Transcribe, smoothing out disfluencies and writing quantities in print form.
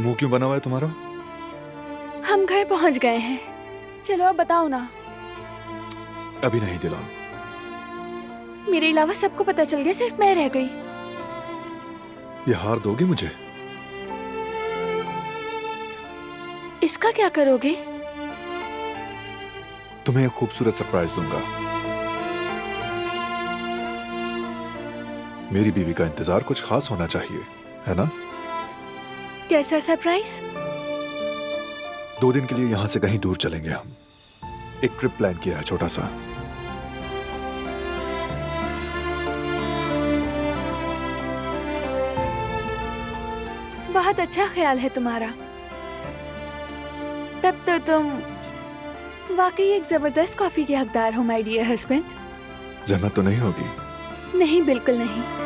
मुंह क्यों बना हुआ है तुम्हारा? हम घर पहुंच गए हैं। चलो अब बताओ ना। अभी नहीं दिला। मेरे अलावा सबको पता चल गया, सिर्फ मैं रह गई। ये हार दोगी मुझे? इसका क्या करोगे? तुम्हें एक खूबसूरत सरप्राइज दूंगा। मेरी बीवी का इंतजार कुछ खास होना चाहिए, है ना? कैसा सरप्राइज? 2 दिन के लिए यहां से कहीं दूर चलेंगे हम। एक ट्रिप प्लान किया है, छोटा सा। बहुत अच्छा ख्याल है तुम्हारा। तब तो तुम वाकई एक जबरदस्त कॉफी के हकदार हो, माय डियर हस्बैंड। जहमत तो नहीं होगी? नहीं, बिल्कुल नहीं।